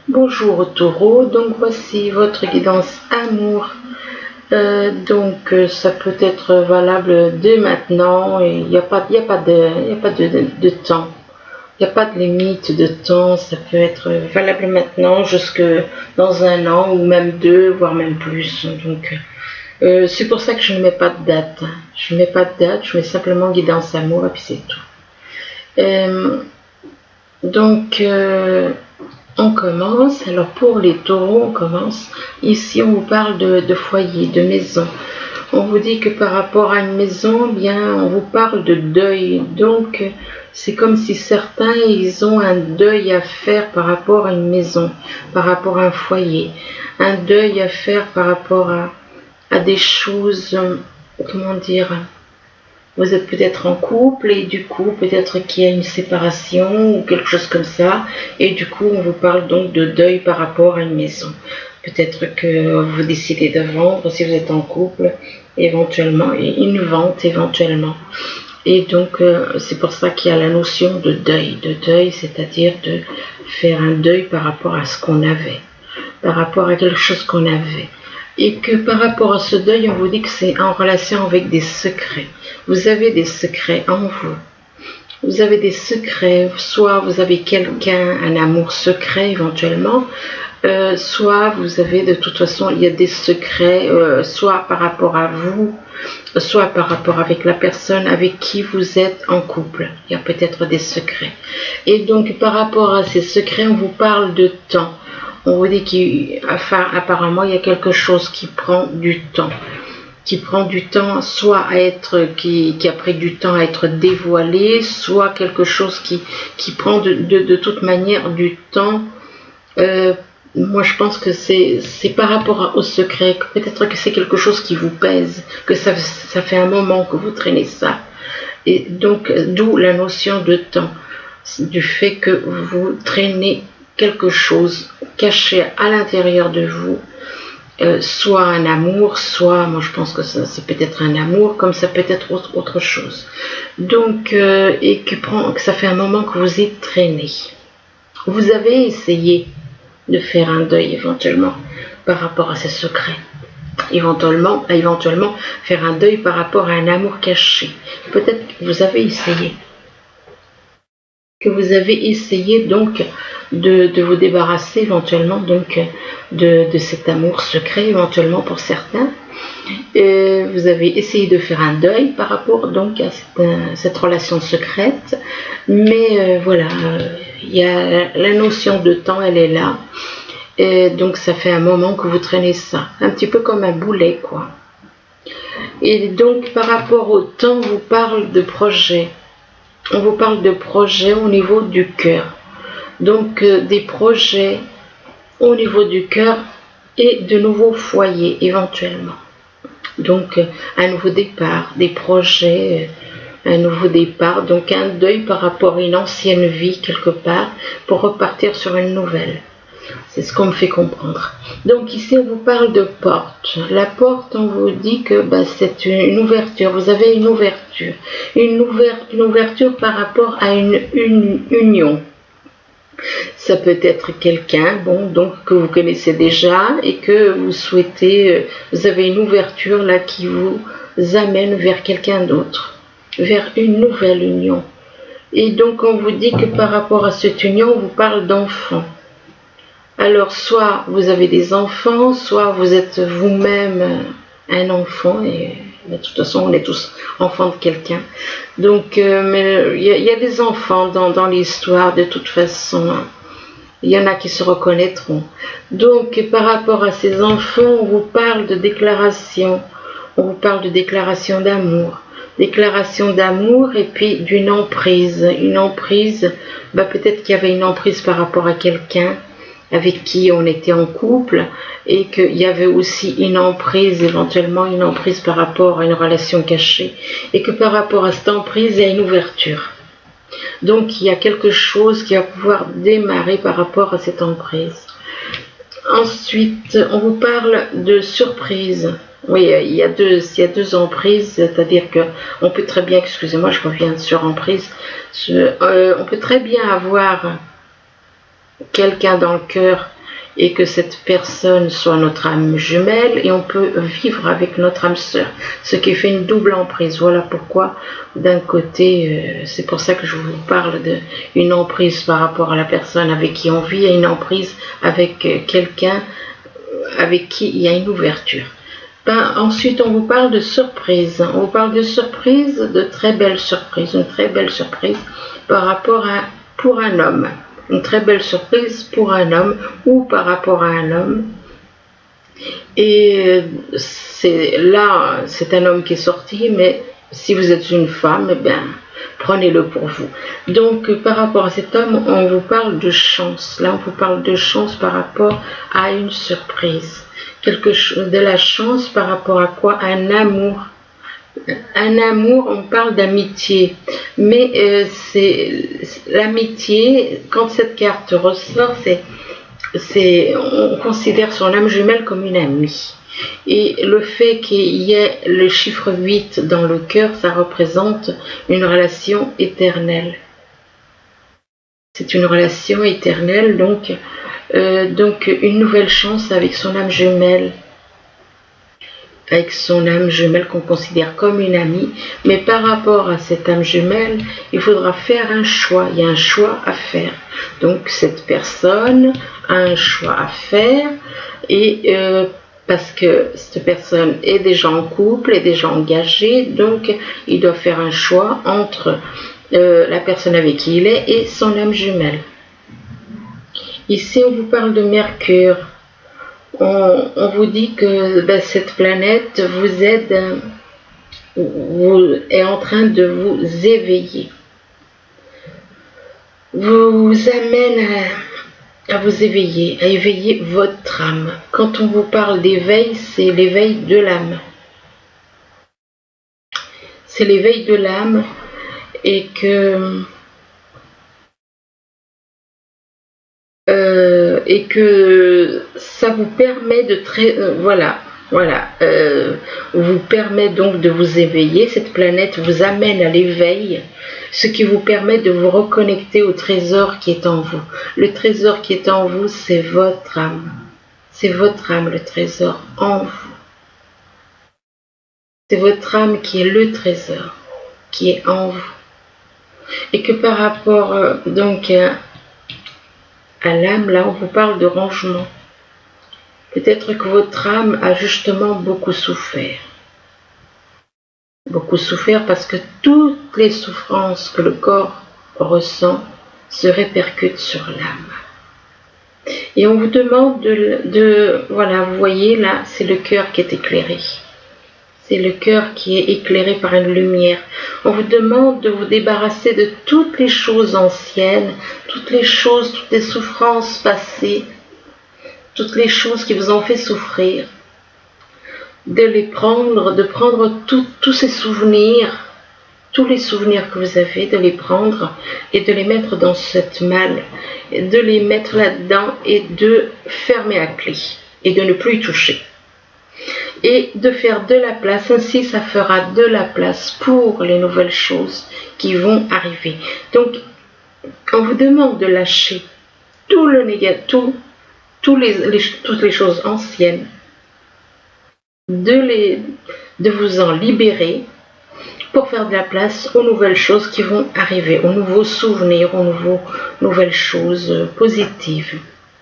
Bonjour Taureau, donc voici votre guidance amour. Ça peut être valable dès maintenant et il n'y a pas de temps. Il n'y a pas de limite de temps, ça peut être valable maintenant jusque dans un an ou même deux, voire même plus. C'est pour ça que je ne mets pas de date. Je ne mets pas de date, je mets simplement guidance amour et puis c'est tout. On commence. Alors pour les taureaux, on commence. Ici, on vous parle de foyer, de maison. On vous dit que par rapport à une maison, bien, on vous parle de deuil. Donc, c'est comme si certains, ils ont un deuil à faire par rapport à une maison, par rapport à un foyer. Un deuil à faire par rapport à des choses, comment dire, vous êtes peut-être en couple et du coup peut-être qu'il y a une séparation ou quelque chose comme ça et du coup on vous parle donc de deuil par rapport à une maison. Peut-être que vous décidez de vendre si vous êtes en couple éventuellement et une vente éventuellement. Et donc c'est pour ça qu'il y a la notion de deuil, c'est-à-dire de faire un deuil par rapport à ce qu'on avait, par rapport à quelque chose qu'on avait. Et que par rapport à ce deuil, on vous dit que c'est en relation avec des secrets. Vous avez des secrets en vous. Vous avez des secrets, soit vous avez quelqu'un, un amour secret éventuellement, soit vous avez de toute façon, il y a des secrets, soit par rapport à vous, soit par rapport avec la personne avec qui vous êtes en couple. Il y a peut-être des secrets. Et donc par rapport à ces secrets, on vous parle de temps. On vous dit qu'apparemment il y a quelque chose qui prend du temps. Soit à être, qui a pris du temps à être dévoilé, soit quelque chose qui prend de toute manière du temps. Moi je pense que c'est par rapport au secret, peut-être que c'est quelque chose qui vous pèse, que ça fait un moment que vous traînez ça. Et donc d'où la notion de temps, du fait que vous traînez quelque chose caché à l'intérieur de vous, soit un amour, soit, moi je pense que c'est peut-être un amour, comme ça peut être autre chose. Donc, et que ça fait un moment que vous y traînez. Vous avez essayé de faire un deuil éventuellement par rapport à ces secrets. Éventuellement faire un deuil par rapport à un amour caché. Peut-être que vous avez essayé. Donc de vous débarrasser éventuellement donc de cet amour secret éventuellement pour certains. Vous avez essayé de faire un deuil par rapport donc à cette relation secrète, mais voilà, il y a la notion de temps, elle est là, et donc ça fait un moment que vous traînez ça, un petit peu comme un boulet quoi. Et donc par rapport au temps, on vous parle de projet. On vous parle de projets au niveau du cœur. Donc des projets au niveau du cœur et de nouveaux foyers éventuellement. Donc un nouveau départ, des projets, un nouveau départ, donc un deuil par rapport à une ancienne vie quelque part pour repartir sur une nouvelle. C'est ce qu'on me fait comprendre. Donc ici on vous parle de porte. La porte, on vous dit que c'est une ouverture. Vous avez une ouverture. Une ouverture par rapport à une union. Ça peut être quelqu'un, que vous connaissez déjà et que vous souhaitez, vous avez une ouverture là qui vous amène vers quelqu'un d'autre, vers une nouvelle union. Et donc on vous dit que par rapport à cette union, on vous parle d'enfants. Alors soit vous avez des enfants, soit vous êtes vous-même un enfant, et de toute façon on est tous enfants de quelqu'un. Donc il y a des enfants dans l'histoire de toute façon. Il y en a qui se reconnaîtront. Donc par rapport à ces enfants, on vous parle de déclaration. On vous parle de déclaration d'amour. Déclaration d'amour et puis d'une emprise. Une emprise, peut-être qu'il y avait une emprise par rapport à quelqu'un avec qui on était en couple et qu'il y avait aussi une emprise, éventuellement une emprise par rapport à une relation cachée et que par rapport à cette emprise, il y a une ouverture. Donc il y a quelque chose qui va pouvoir démarrer par rapport à cette emprise. Ensuite, on vous parle de surprise. Oui, il y a deux emprises, c'est-à-dire que on peut très bien, excusez-moi, je reviens sur emprise, on peut très bien avoir quelqu'un dans le cœur et que cette personne soit notre âme jumelle et on peut vivre avec notre âme sœur, ce qui fait une double emprise. Voilà pourquoi d'un côté, c'est pour ça que je vous parle d'une emprise par rapport à la personne avec qui on vit et une emprise avec quelqu'un avec qui il y a une ouverture. Ensuite, on vous parle de surprise. On vous parle de surprise, de très belle surprise, une très belle surprise par rapport à, pour un homme. Une très belle surprise pour un homme ou par rapport à un homme. Et c'est un homme qui est sorti, mais si vous êtes une femme, eh bien, prenez-le pour vous. Donc, par rapport à cet homme, on vous parle de chance. Là, on vous parle de chance par rapport à une surprise. Quelque chose de la chance par rapport à quoi? Un amour. Un amour, on parle d'amitié. Mais c'est l'amitié, quand cette carte ressort, on considère son âme jumelle comme une amie. Et le fait qu'il y ait le chiffre 8 dans le cœur, ça représente une relation éternelle. C'est une relation éternelle, donc une nouvelle chance avec son âme jumelle. Avec son âme jumelle qu'on considère comme une amie. Mais par rapport à cette âme jumelle, il faudra faire un choix. Il y a un choix à faire. Donc cette personne a un choix à faire et parce que cette personne est déjà en couple, est déjà engagée, donc il doit faire un choix entre la personne avec qui il est et son âme jumelle. Ici, on vous parle de Mercure. On vous dit que cette planète vous aide, est en train de vous éveiller. Vous amène à vous éveiller, à éveiller votre âme. Quand on vous parle d'éveil, c'est l'éveil de l'âme. C'est l'éveil de l'âme et que ça vous permet de vous permet donc de vous éveiller. Cette planète vous amène à l'éveil, ce qui vous permet de vous reconnecter au trésor qui est en vous. Le trésor qui est en vous, c'est votre âme. C'est votre âme, le trésor en vous. C'est votre âme qui est le trésor, qui est en vous. Et que par rapport donc à l'âme, là on vous parle de rangement. Peut-être que votre âme a justement beaucoup souffert. Beaucoup souffert parce que toutes les souffrances que le corps ressent se répercutent sur l'âme. Et on vous demande voilà, vous voyez là, c'est le cœur qui est éclairé. C'est le cœur qui est éclairé par une lumière. On vous demande de vous débarrasser de toutes les choses anciennes, toutes les souffrances passées, toutes les choses qui vous ont fait souffrir, de prendre tous ces souvenirs, tous les souvenirs que vous avez, de les prendre et de les mettre dans cette malle, de les mettre là-dedans et de fermer à clé et de ne plus y toucher. Et de faire de la place, ainsi ça fera de la place pour les nouvelles choses qui vont arriver. Donc, on vous demande de lâcher tout le négatif, toutes les choses anciennes, de vous en libérer pour faire de la place aux nouvelles choses qui vont arriver, aux nouveaux souvenirs, aux nouvelles choses positives,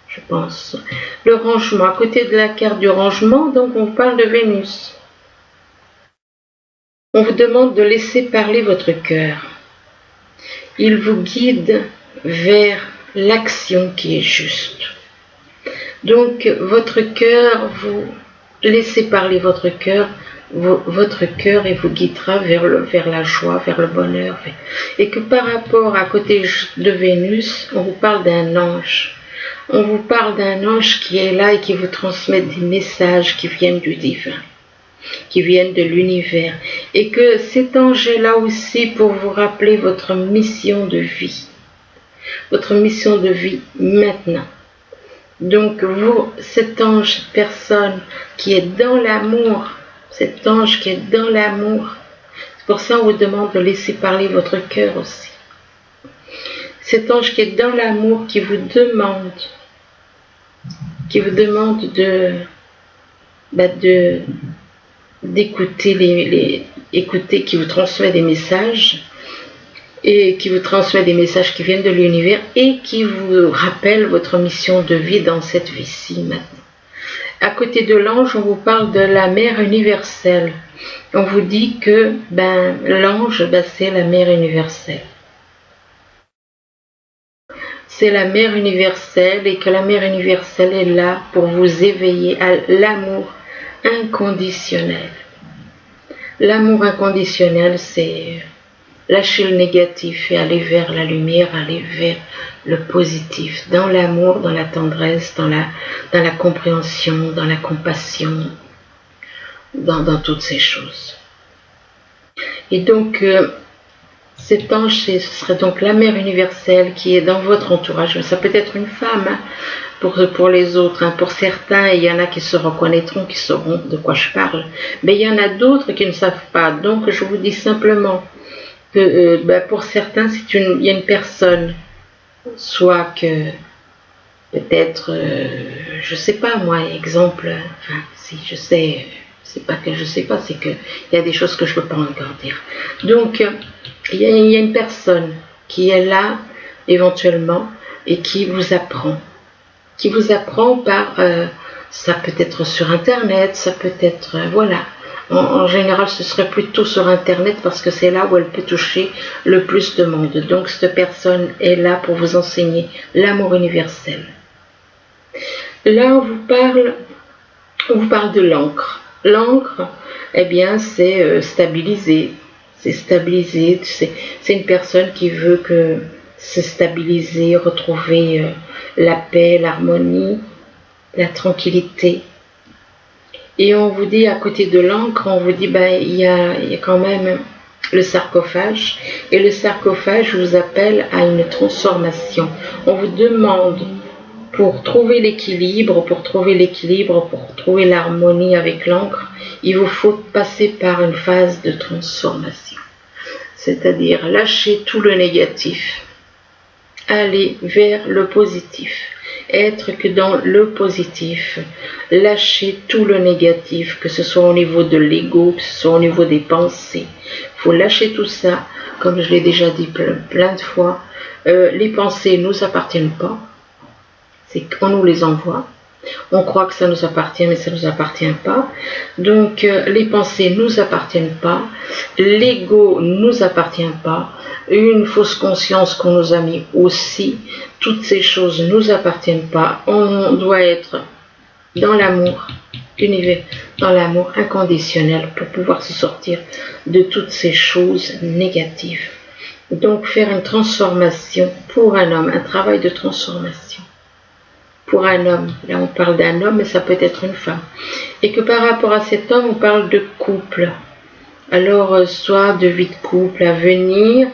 je pense. Le rangement, à côté de la carte du rangement, donc on parle de Vénus. On vous demande de laisser parler votre cœur. Il vous guide vers l'action qui est juste. Donc votre cœur, vous laissez parler votre cœur et vous guidera vers la joie, vers le bonheur. Et que par rapport à côté de Vénus, on vous parle d'un ange. On vous parle d'un ange qui est là et qui vous transmet des messages qui viennent du divin, qui viennent de l'univers. Et que cet ange est là aussi pour vous rappeler votre mission de vie. Votre mission de vie maintenant. Donc vous, cet ange, cette personne qui est dans l'amour, cet ange qui est dans l'amour, c'est pour ça qu'on vous demande de laisser parler votre cœur aussi. Cet ange qui est dans l'amour, qui vous demande qui vous demande d'écouter écouter, qui vous transmet des messages, et qui vous transmet des messages qui viennent de l'univers et qui vous rappelle votre mission de vie dans cette vie-ci maintenant. À côté de l'ange, on vous parle de la mère universelle. On vous dit que l'ange, c'est la mère universelle. C'est la mère universelle et que la mère universelle est là pour vous éveiller à l'amour inconditionnel. L'amour inconditionnel, c'est lâcher le négatif et aller vers la lumière, aller vers le positif, dans l'amour, dans la tendresse, dans la compréhension, dans la compassion, dans toutes ces choses. Et donc, cet ange, ce serait donc la mère universelle qui est dans votre entourage. Ça peut être une femme, pour les autres. Pour certains, il y en a qui se reconnaîtront, qui sauront de quoi je parle. Mais il y en a d'autres qui ne savent pas. Donc, je vous dis simplement que pour certains, il y a une personne, soit que peut-être, je sais pas moi, exemple, enfin, si je sais, c'est pas que je sais pas, c'est qu'il y a des choses que je peux pas encore dire. Donc, il y a une personne qui est là, éventuellement, et qui vous apprend par, ça peut être sur Internet, ça peut être, voilà. En général, ce serait plutôt sur Internet parce que c'est là où elle peut toucher le plus de monde. Donc, cette personne est là pour vous enseigner l'amour universel. Là, on vous parle de l'encre. L'encre, eh bien, c'est stabiliser. C'est stabiliser. C'est une personne qui veut se stabiliser, retrouver la paix, l'harmonie, la tranquillité. Et on vous dit, à côté de l'encre, on vous dit, il y a quand même le sarcophage. Et le sarcophage vous appelle à une transformation. On vous demande, pour trouver l'équilibre, pour trouver l'harmonie avec l'encre, il vous faut passer par une phase de transformation. C'est-à-dire lâcher tout le négatif, aller vers le positif. Être que dans le positif, lâcher tout le négatif, que ce soit au niveau de l'ego, que ce soit au niveau des pensées. Il faut lâcher tout ça, comme je l'ai déjà dit plein de fois. Les pensées ne nous appartiennent pas, c'est qu'on nous les envoie. On croit que ça nous appartient, mais ça ne nous appartient pas. Donc, les pensées ne nous appartiennent pas, l'ego ne nous appartient pas, une fausse conscience qu'on nous a mis aussi, toutes ces choses ne nous appartiennent pas. On doit être dans l'amour univers, dans l'amour inconditionnel pour pouvoir se sortir de toutes ces choses négatives. Donc, faire une transformation pour un homme, un travail de transformation. Pour un homme, là on parle d'un homme, mais ça peut être une femme. Et que par rapport à cet homme, on parle de couple. Alors, soit de vie de couple à venir,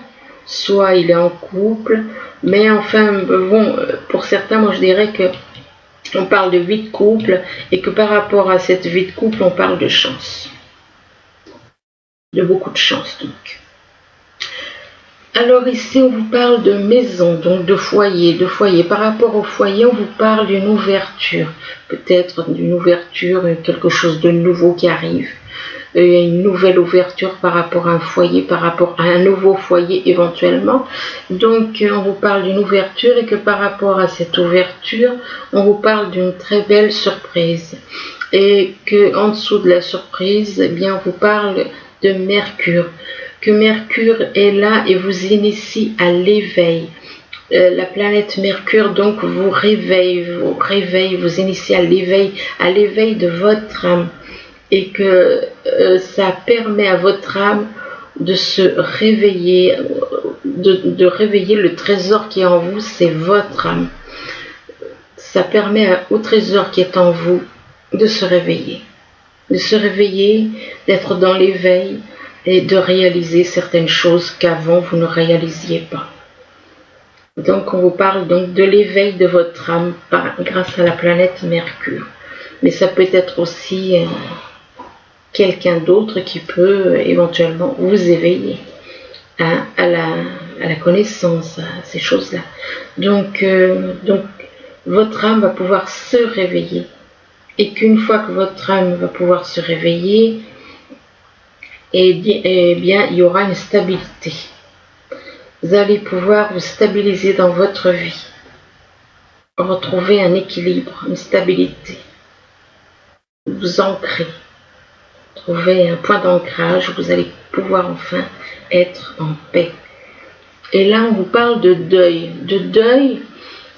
soit il est en couple, mais enfin, bon, pour certains, moi je dirais que on parle de vie de couple, et que par rapport à cette vie de couple, on parle de chance. De beaucoup de chance, donc. Alors ici, on vous parle de maison, donc de foyer, Par rapport au foyer, on vous parle d'une ouverture, peut-être d'une ouverture, quelque chose de nouveau qui arrive. Une nouvelle ouverture par rapport à un foyer, par rapport à un nouveau foyer éventuellement. Donc, on vous parle d'une ouverture et que par rapport à cette ouverture, on vous parle d'une très belle surprise. Et que en dessous de la surprise, eh bien, on vous parle de Mercure. Que Mercure est là et vous initie à l'éveil. La planète Mercure donc vous réveille, vous initie à l'éveil de votre âme. Et que ça permet à votre âme de se réveiller, de réveiller le trésor qui est en vous, c'est votre âme. Ça permet au trésor qui est en vous de se réveiller, d'être dans l'éveil, et de réaliser certaines choses qu'avant vous ne réalisiez pas. Donc on vous parle donc de l'éveil de votre âme grâce à la planète Mercure. Mais ça peut être aussi quelqu'un d'autre qui peut éventuellement vous éveiller à la connaissance, à ces choses-là. Donc votre âme va pouvoir se réveiller. Et qu'une fois que votre âme va pouvoir se réveiller, eh bien, il y aura une stabilité. Vous allez pouvoir vous stabiliser dans votre vie, retrouver un équilibre, une stabilité, vous ancrer, trouver un point d'ancrage où vous allez pouvoir enfin être en paix. Et là, on vous parle de deuil,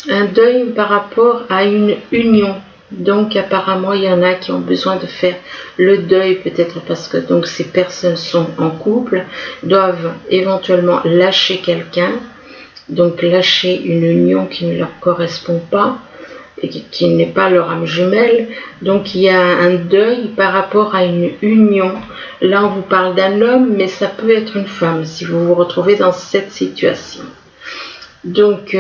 un deuil par rapport à une union. Donc apparemment, il y en a qui ont besoin de faire le deuil, peut-être parce que donc ces personnes sont en couple, doivent éventuellement lâcher quelqu'un, donc lâcher une union qui ne leur correspond pas et qui n'est pas leur âme jumelle. Donc il y a un deuil par rapport à une union. Là, on vous parle d'un homme, mais ça peut être une femme si vous vous retrouvez dans cette situation. Donc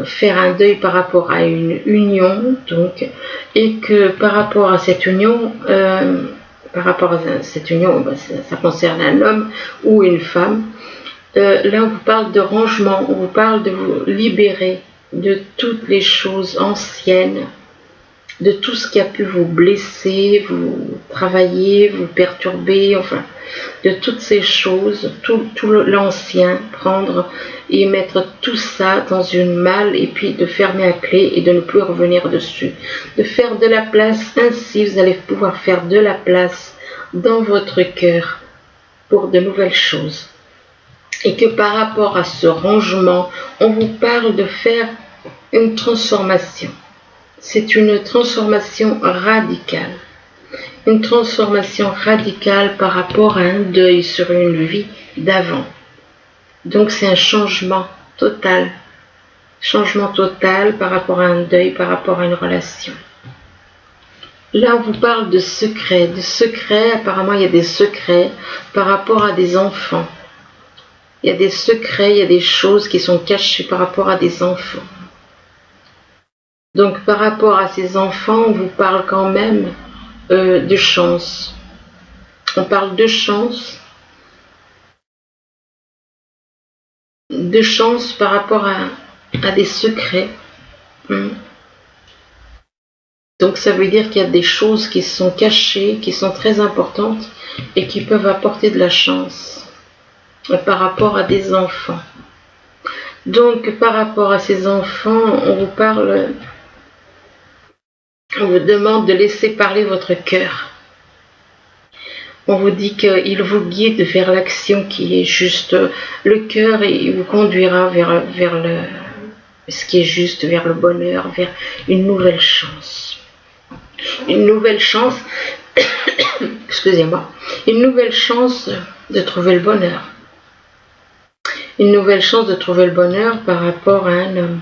faire un deuil par rapport à une union, donc, et que par rapport à cette union, ça concerne un homme ou une femme. Là, on vous parle de rangement, on vous parle de vous libérer de toutes les choses anciennes, de tout ce qui a pu vous blesser, vous travailler, vous perturber, enfin, de toutes ces choses, tout l'ancien, prendre et mettre tout ça dans une malle et puis de fermer à clé et de ne plus revenir dessus. De faire de la place, ainsi vous allez pouvoir faire de la place dans votre cœur pour de nouvelles choses. Et que par rapport à ce rangement, on vous parle de faire une transformation. C'est une transformation radicale. Une transformation radicale par rapport à un deuil sur une vie d'avant. Donc c'est un changement total. Changement total par rapport à un deuil, par rapport à une relation. Là, on vous parle de secrets. De secrets, apparemment il y a des secrets par rapport à des enfants. Il y a des secrets, il y a des choses qui sont cachées par rapport à des enfants. Donc par rapport à ces enfants, on vous parle quand même de chance. On parle de chance. De chance par rapport à des secrets. Donc ça veut dire qu'il y a des choses qui sont cachées, qui sont très importantes et qui peuvent apporter de la chance par rapport à des enfants. Donc par rapport à ces enfants, on vous parle, on vous demande de laisser parler votre cœur. On vous dit qu'il vous guide vers l'action qui est juste. Le cœur, il vous conduira vers ce qui est juste, vers le bonheur, vers une nouvelle chance. Une nouvelle chance, excusez-moi, une nouvelle chance de trouver le bonheur. Une nouvelle chance de trouver le bonheur par rapport à un homme.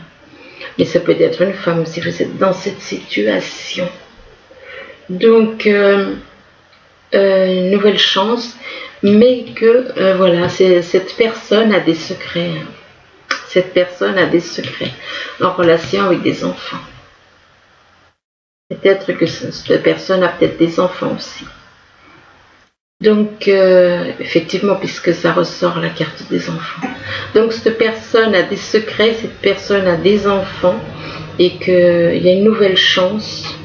Mais ça peut être une femme si vous êtes dans cette situation. Donc, une nouvelle chance, mais que, voilà, cette personne a des secrets. Cette personne a des secrets en relation avec des enfants. Peut-être que cette personne a peut-être des enfants aussi. Donc, effectivement, puisque ça ressort la carte des enfants. Donc, cette personne a des secrets, cette personne a des enfants, et qu'il y a une nouvelle chance,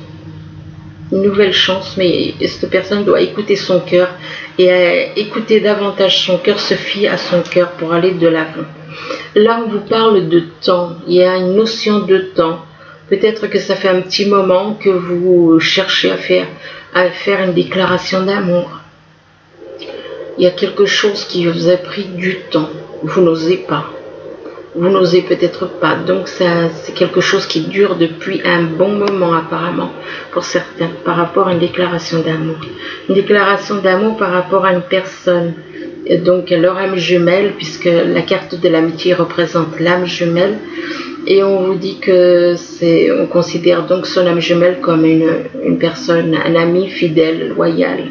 mais cette personne doit écouter son cœur, et écouter davantage son cœur, se fier à son cœur pour aller de l'avant. Là, on vous parle de temps, il y a une notion de temps. Peut-être que ça fait un petit moment que vous cherchez à faire une déclaration d'amour. Il y a quelque chose qui vous a pris du temps. Vous n'osez pas. Vous n'osez peut-être pas. Donc c'est quelque chose qui dure depuis un bon moment apparemment pour certains par rapport à une déclaration d'amour. Une déclaration d'amour par rapport à une personne. Et donc leur âme jumelle, puisque la carte de l'amitié représente l'âme jumelle. Et on vous dit que on considère donc son âme jumelle comme une personne, un ami fidèle, loyal.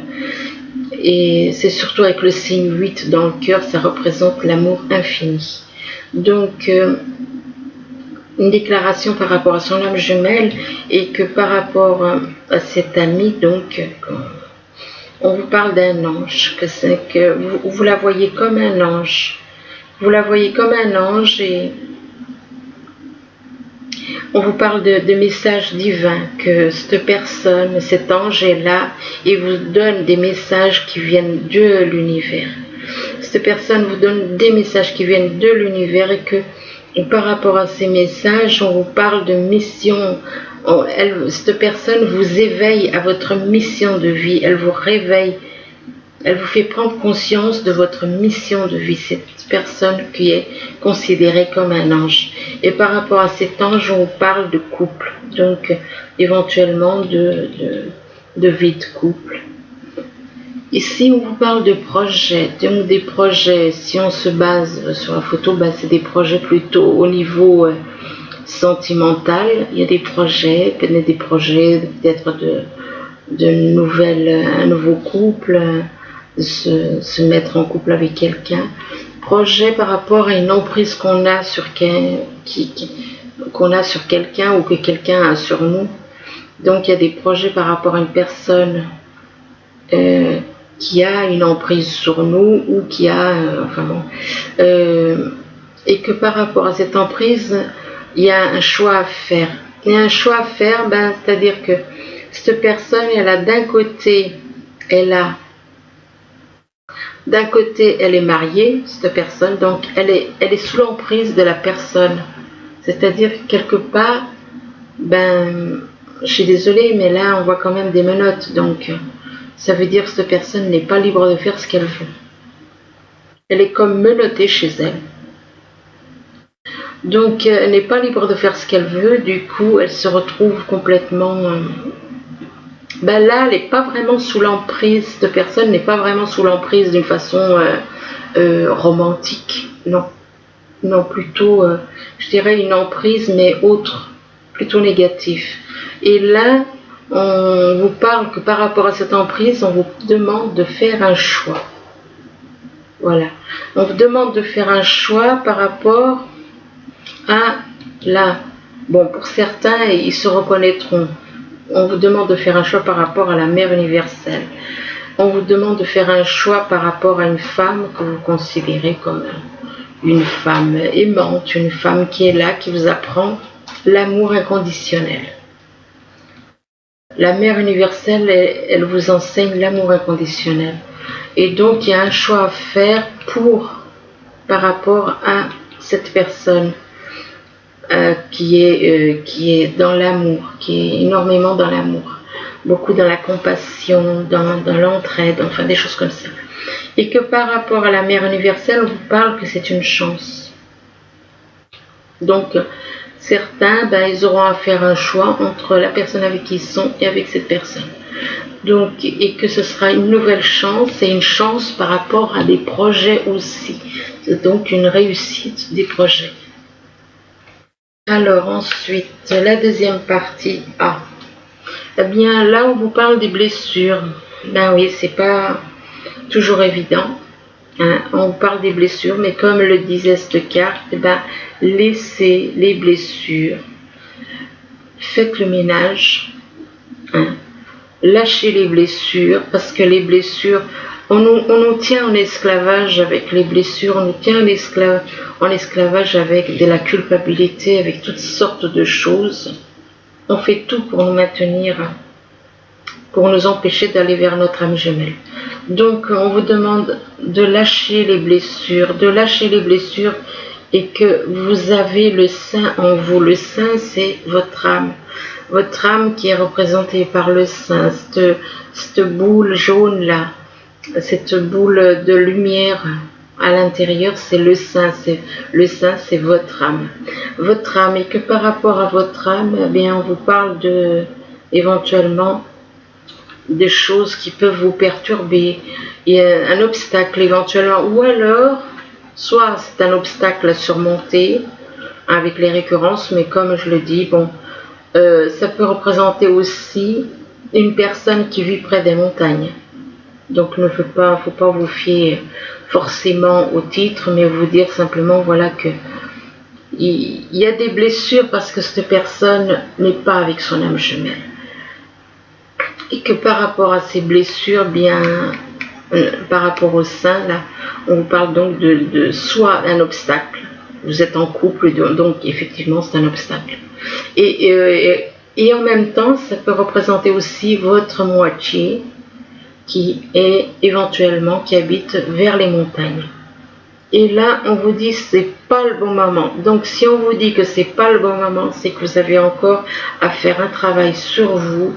Et c'est surtout avec le signe 8 dans le cœur, ça représente l'amour infini. Donc, une déclaration par rapport à son âme jumelle, et que par rapport à cet ami, donc, on vous parle d'un ange, que vous la voyez comme un ange. Vous la voyez comme un ange, et on vous parle de messages divins, que cette personne, cet ange est là et vous donne des messages qui viennent de l'univers. Cette personne vous donne des messages qui viennent de l'univers et que par rapport à ces messages, on vous parle de mission. Cette personne vous éveille à votre mission de vie, elle vous réveille, elle vous fait prendre conscience de votre mission de vie, cette personne qui est considérée comme un ange. Et par rapport à cet ange, on vous parle de couple, donc éventuellement de vie de couple. Ici, on vous parle de projets, donc des projets, si on se base sur la photo, c'est des projets plutôt au niveau sentimental. Il y a des projets peut-être un nouveau couple, se mettre en couple avec quelqu'un. Projet par rapport à une emprise qu'on a sur quelqu'un ou que quelqu'un a sur nous. Donc il y a des projets par rapport à une personne qui a une emprise sur nous ou qui a et que par rapport à cette emprise il y a un choix à faire. Il y a un choix à faire, c'est-à-dire que cette personne, d'un côté elle est mariée, cette personne, donc elle est sous l'emprise de la personne. C'est-à-dire quelque part, je suis désolée, mais là on voit quand même des menottes, donc ça veut dire que cette personne n'est pas libre de faire ce qu'elle veut. Elle est comme menottée chez elle. Donc elle n'est pas libre de faire ce qu'elle veut, du coup elle se retrouve complètement... là elle n'est pas vraiment sous l'emprise, cette personne n'est pas vraiment sous l'emprise d'une façon romantique, non. Non, plutôt, je dirais une emprise, mais autre, plutôt négative. Et là, on vous parle que par rapport à cette emprise, on vous demande de faire un choix. Voilà. On vous demande de faire un choix par rapport à là. Bon, pour certains, ils se reconnaîtront. On vous demande de faire un choix par rapport à la mère universelle. On vous demande de faire un choix par rapport à une femme que vous considérez comme une femme aimante, une femme qui est là, qui vous apprend l'amour inconditionnel. La mère universelle, elle vous enseigne l'amour inconditionnel. Et donc, il y a un choix à faire par rapport à cette personne qui est dans l'amour, qui est énormément dans l'amour, beaucoup dans la compassion, dans l'entraide, enfin des choses comme ça. Et que par rapport à la mère universelle, on vous parle que c'est une chance. Donc, certains, ils auront à faire un choix entre la personne avec qui ils sont et avec cette personne. Donc, et que ce sera une nouvelle chance et une chance par rapport à des projets aussi. C'est donc une réussite des projets. Alors ensuite, la deuxième partie A. Eh bien, là, on vous parle des blessures. Oui, c'est pas toujours évident. On vous parle des blessures, mais comme le disait cette carte, laissez les blessures. Faites le ménage. Lâchez les blessures, parce que les blessures, on nous tient en esclavage avec les blessures, on nous tient en esclavage avec de la culpabilité, avec toutes sortes de choses. On fait tout pour nous maintenir, pour nous empêcher d'aller vers notre âme jumelle. Donc on vous demande de lâcher les blessures, et que vous avez le sein en vous. Le sein, c'est votre âme qui est représentée par le sein, cette boule jaune là, cette boule de lumière à l'intérieur, c'est le sein. Le sein, c'est votre âme, et que par rapport à votre âme, on vous parle éventuellement des choses qui peuvent vous perturber. Il y a un obstacle éventuellement, ou alors soit c'est un obstacle à surmonter avec les récurrences, mais comme je le dis, ça peut représenter aussi une personne qui vit près des montagnes. Donc il ne faut pas vous fier forcément au titre, mais vous dire simplement voilà que il y a des blessures parce que cette personne n'est pas avec son âme jumelle. Et que par rapport à ces blessures, par rapport au sein, là, on vous parle donc de soit un obstacle, vous êtes en couple, donc effectivement c'est un obstacle. Et en même temps, ça peut représenter aussi votre moitié qui est éventuellement, qui habite vers les montagnes. Et là, on vous dit c'est pas le bon moment. Donc si on vous dit que c'est pas le bon moment, c'est que vous avez encore à faire un travail sur vous.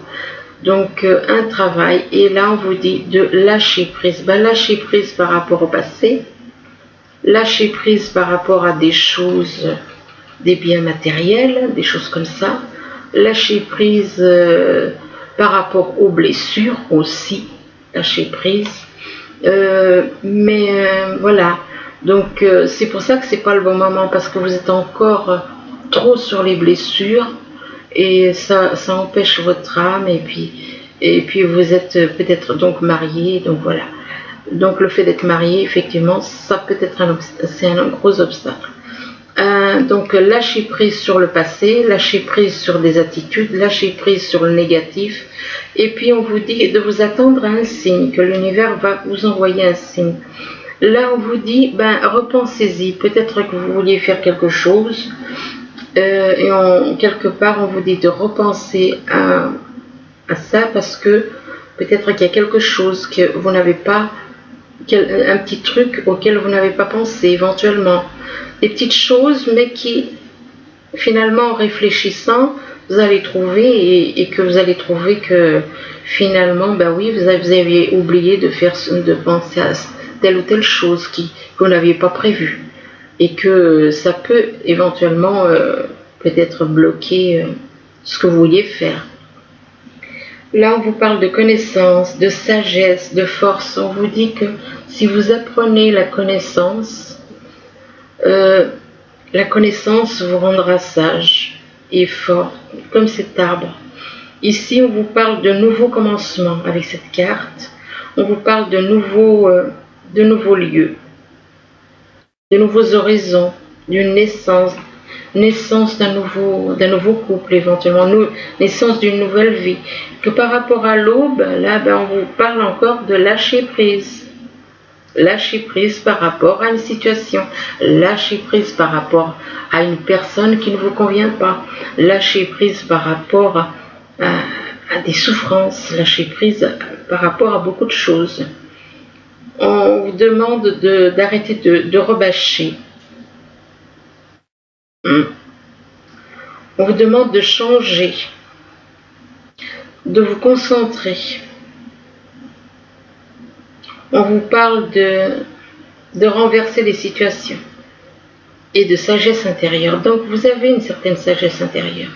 Donc un travail, et là on vous dit de lâcher prise. Lâcher prise par rapport au passé, lâcher prise par rapport à des choses, des biens matériels, des choses comme ça, lâcher prise par rapport aux blessures aussi, lâcher prise. Voilà, donc c'est pour ça que c'est pas le bon moment, parce que vous êtes encore trop sur les blessures. Et ça empêche votre âme, et puis vous êtes peut-être donc marié, donc voilà. Donc le fait d'être marié, effectivement, ça peut être c'est un gros obstacle. Donc lâcher prise sur le passé, lâcher prise sur des attitudes, lâcher prise sur le négatif. Et puis on vous dit de vous attendre à un signe, que l'univers va vous envoyer un signe. Là on vous dit, repensez-y, peut-être que vous vouliez faire quelque chose. Quelque part on vous dit de repenser à ça, parce que peut-être qu'il y a quelque chose que vous n'avez pas, un petit truc auquel vous n'avez pas pensé éventuellement, des petites choses, mais qui finalement en réfléchissant vous allez trouver, et que vous allez trouver que finalement oui, vous aviez oublié de penser à telle ou telle chose que vous n'aviez pas prévue. Et que ça peut éventuellement peut-être bloquer ce que vous vouliez faire. Là, on vous parle de connaissance, de sagesse, de force. On vous dit que si vous apprenez la connaissance vous rendra sage et fort, comme cet arbre. Ici, on vous parle de nouveaux commencements avec cette carte. On vous parle de nouveaux lieux, de nouveaux horizons, d'une naissance d'un nouveau couple éventuellement, naissance d'une nouvelle vie. Que par rapport à l'aube, là, on vous parle encore de lâcher prise. Lâcher prise par rapport à une situation, lâcher prise par rapport à une personne qui ne vous convient pas, lâcher prise par rapport à des souffrances, lâcher prise par rapport à beaucoup de choses. On vous demande d'arrêter de rebâcher. On vous demande de changer, de vous concentrer. On vous parle de renverser les situations et de sagesse intérieure. Donc vous avez une certaine sagesse intérieure.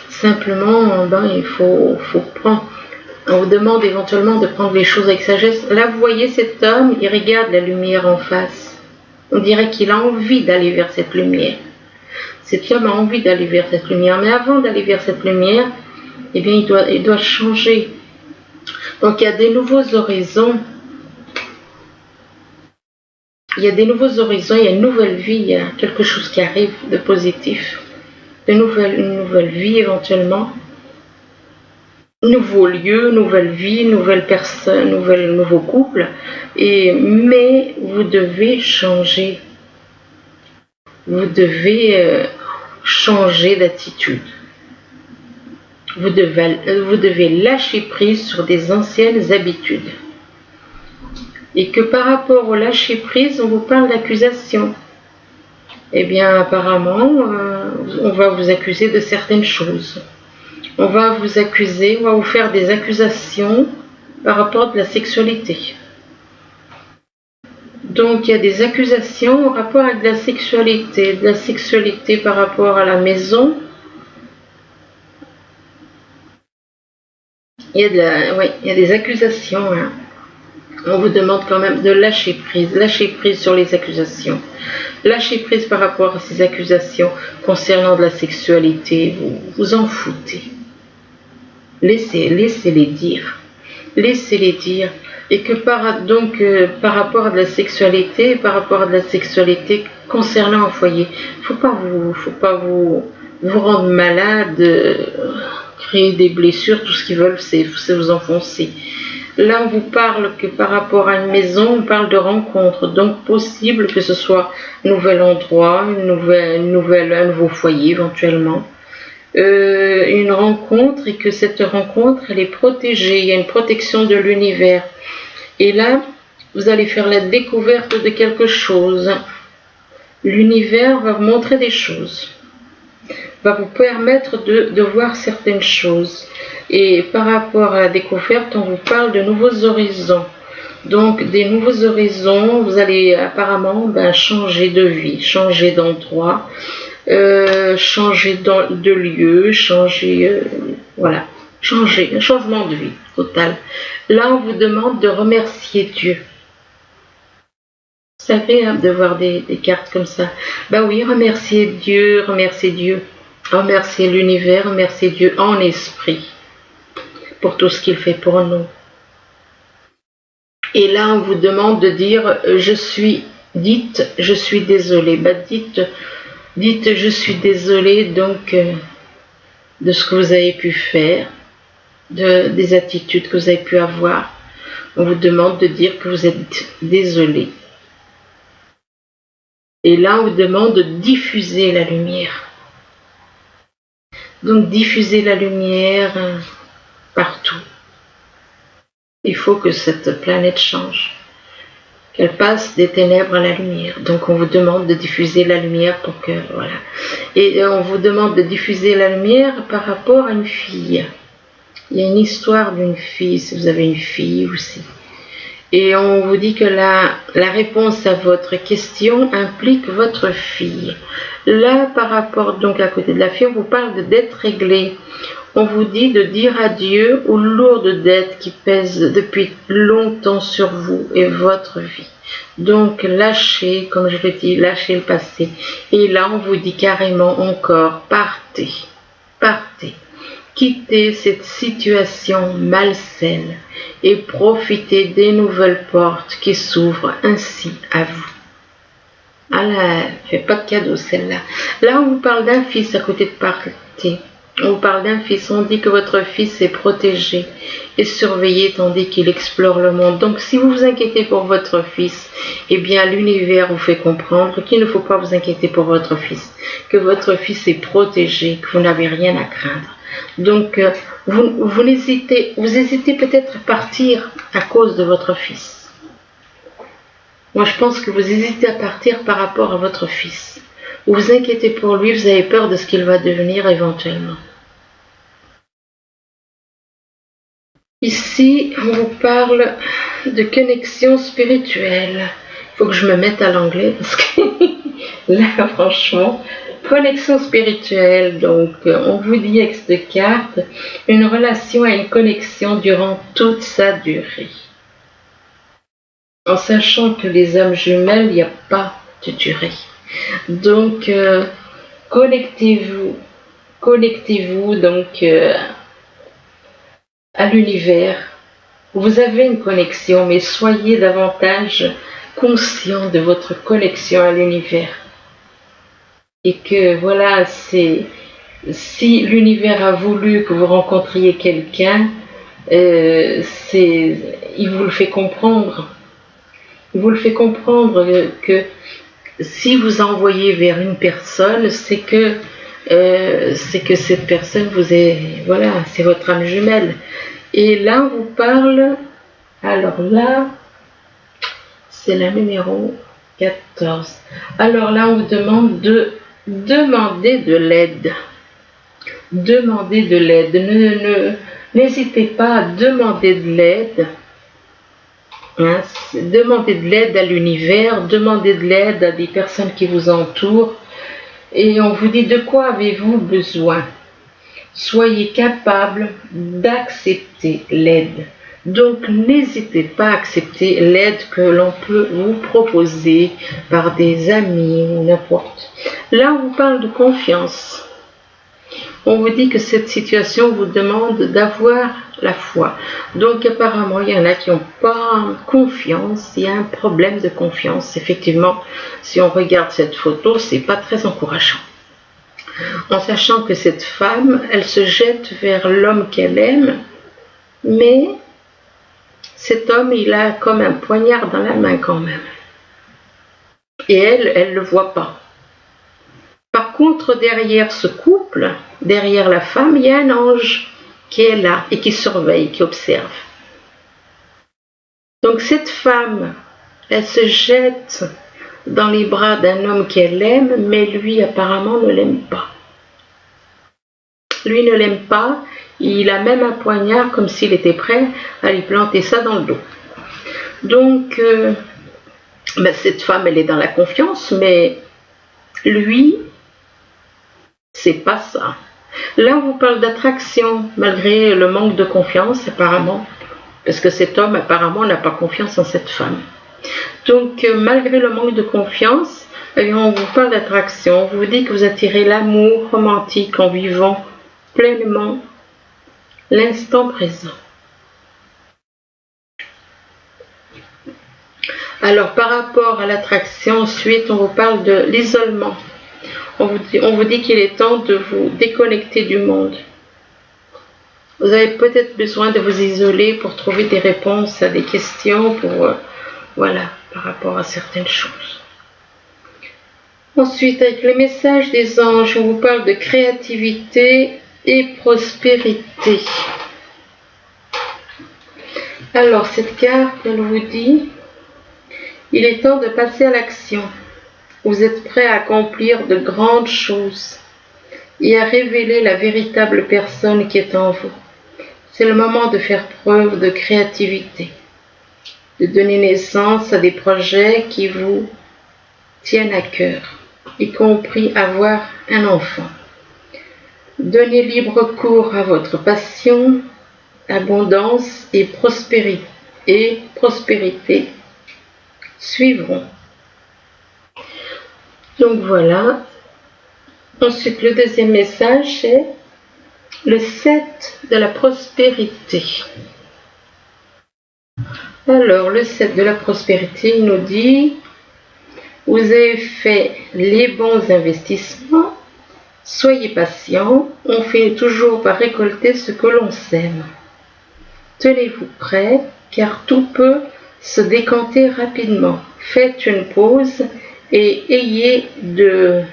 Simplement, il faut prendre. On vous demande éventuellement de prendre les choses avec sagesse. Là, vous voyez cet homme, il regarde la lumière en face. On dirait qu'il a envie d'aller vers cette lumière. Cet homme a envie d'aller vers cette lumière. Mais avant d'aller vers cette lumière, il doit changer. Donc, il y a des nouveaux horizons. Il y a une nouvelle vie, il y a quelque chose qui arrive de positif. Une nouvelle vie éventuellement. Nouveau lieu, nouvelle vie, nouvelle personne, nouveau couple. Mais vous devez changer. Vous devez changer d'attitude. Vous devez lâcher prise sur des anciennes habitudes. Et que par rapport au lâcher prise, on vous parle d'accusation. Apparemment, on va vous accuser de certaines choses. On va vous faire des accusations par rapport à la sexualité. Donc, il y a des accusations en rapport avec de la sexualité par rapport à la maison. Il y a des accusations. On vous demande quand même de lâcher prise sur les accusations. Lâcher prise par rapport à ces accusations concernant de la sexualité, vous en foutez. Laissez-les dire. Et que par rapport à de la sexualité, concernant un foyer, faut pas vous rendre malade, créer des blessures, tout ce qu'ils veulent, c'est vous enfoncer. Là, on vous parle que par rapport à une maison, on parle de rencontre. Donc, possible que ce soit un nouvel endroit, un nouveau foyer éventuellement. Une rencontre et que cette rencontre, elle est protégée. Il y a une protection de l'univers. Et là, vous allez faire la découverte de quelque chose. L'univers va vous montrer des choses, va vous permettre de voir certaines choses. Et par rapport à la découverte, on vous parle de nouveaux horizons. Donc, des nouveaux horizons, vous allez apparemment changer de vie, changer d'endroit, changer de lieu, changer, voilà, changer, un changement de vie total. Là, on vous demande de remercier Dieu. C'est agréable de voir des cartes comme ça. Ben oui, remercier Dieu, remercier l'univers, remercier Dieu en esprit pour tout ce qu'il fait pour nous. Et là, on vous demande de dire je suis désolé. Ben, dites je suis désolé donc de ce que vous avez pu faire, des attitudes que vous avez pu avoir. On vous demande de dire que vous êtes désolé. Et là, on vous demande de diffuser la lumière. Donc, diffuser la lumière partout. Il faut que cette planète change, qu'elle passe des ténèbres à la lumière. Donc, on vous demande de diffuser la lumière pour que, voilà. Et on vous demande de diffuser la lumière par rapport à une fille. Il y a une histoire d'une fille, si vous avez une fille aussi. Et on vous dit que la réponse à votre question implique votre fille. Là, par rapport donc à côté de la fille, on vous parle de dettes réglées. On vous dit de dire adieu aux lourdes dettes qui pèsent depuis longtemps sur vous et votre vie. Donc lâchez, comme je l'ai dit, lâchez le passé. Et là, on vous dit carrément encore, partez, partez. Quittez cette situation malsaine et profitez des nouvelles portes qui s'ouvrent ainsi à vous. Ah là, fait pas de cadeau celle-là. Là, on vous parle d'un fils à côté de partir. On vous parle d'un fils, on dit que votre fils est protégé et surveillé tandis qu'il explore le monde. Donc si vous vous inquiétez pour votre fils, eh bien l'univers vous fait comprendre qu'il ne faut pas vous inquiéter pour votre fils, que votre fils est protégé, que vous n'avez rien à craindre. Donc vous hésitez peut-être à partir à cause de votre fils. Moi je pense que vous hésitez à partir par rapport à votre fils. Vous vous inquiétez pour lui, vous avez peur de ce qu'il va devenir éventuellement. Ici, on vous parle de connexion spirituelle. Il faut que je me mette à l'anglais parce que là, franchement, connexion spirituelle. Donc, on vous dit avec cette carte, une relation à une connexion durant toute sa durée. En sachant que les âmes jumelles, il n'y a pas de durée. Donc, connectez-vous donc à l'univers. Vous avez une connexion, mais soyez davantage conscient de votre connexion à l'univers. Et que voilà, si l'univers a voulu que vous rencontriez quelqu'un, il vous le fait comprendre. Il vous le fait comprendre que si vous envoyez vers une personne, c'est que cette personne vous est, voilà, c'est votre âme jumelle. Et là, on vous parle, alors là, c'est la numéro 14. Alors là, on vous demande de demander de l'aide. Demandez de l'aide. N'hésitez pas à demander de l'aide. Hein, demandez de l'aide à l'univers, demandez de l'aide à des personnes qui vous entourent. Et on vous dit de quoi avez-vous besoin? Soyez capable d'accepter l'aide. Donc n'hésitez pas à accepter l'aide que l'on peut vous proposer par des amis ou n'importe. Là, on vous parle de confiance. On vous dit que cette situation vous demande d'avoir la foi. Donc apparemment, il y en a qui n'ont pas confiance. Il y a un problème de confiance. Effectivement, si on regarde cette photo, c'est pas très encourageant. En sachant que cette femme, elle se jette vers l'homme qu'elle aime, mais cet homme, il a comme un poignard dans la main quand même. Et elle ne le voit pas. Par contre, derrière ce couple, derrière la femme, il y a un ange qui est là et qui surveille, qui observe. Donc cette femme, elle se jette dans les bras d'un homme qu'elle aime, mais lui apparemment ne l'aime pas. Lui ne l'aime pas, il a même un poignard comme s'il était prêt à lui planter ça dans le dos. Donc, cette femme, elle est dans la confiance, mais lui, c'est pas ça. Là, on vous parle d'attraction, malgré le manque de confiance, apparemment, parce que cet homme, apparemment, n'a pas confiance en cette femme. Donc, malgré le manque de confiance, on vous parle d'attraction. On vous dit que vous attirez l'amour romantique en vivant pleinement l'instant présent. Alors, par rapport à l'attraction, ensuite, on vous parle de l'isolement. On vous dit qu'il est temps de vous déconnecter du monde. Vous avez peut-être besoin de vous isoler pour trouver des réponses à des questions, par rapport à certaines choses. Ensuite, avec les messages des anges, on vous parle de créativité et prospérité. Alors, cette carte, elle vous dit, il est temps de passer à l'action. Vous êtes prêt à accomplir de grandes choses et à révéler la véritable personne qui est en vous. C'est le moment de faire preuve de créativité, de donner naissance à des projets qui vous tiennent à cœur, y compris avoir un enfant. Donnez libre cours à votre passion, abondance et prospérité suivront. Donc voilà. Ensuite, le deuxième message, c'est le 7 de la prospérité. Alors, le 7 de la prospérité, il nous dit, vous avez fait les bons investissements, soyez patient, on finit toujours par récolter ce que l'on sème. Tenez-vous prêt, car tout peut se décanter rapidement. Faites une pause et ayez de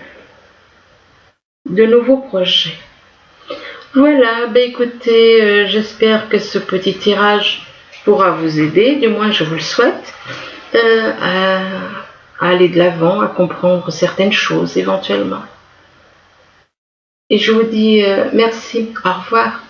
nouveaux projets. Voilà, écoutez, j'espère que ce petit tirage pourra vous aider, du moins je vous le souhaite, à aller de l'avant, à comprendre certaines choses éventuellement. Et je vous dis merci, au revoir.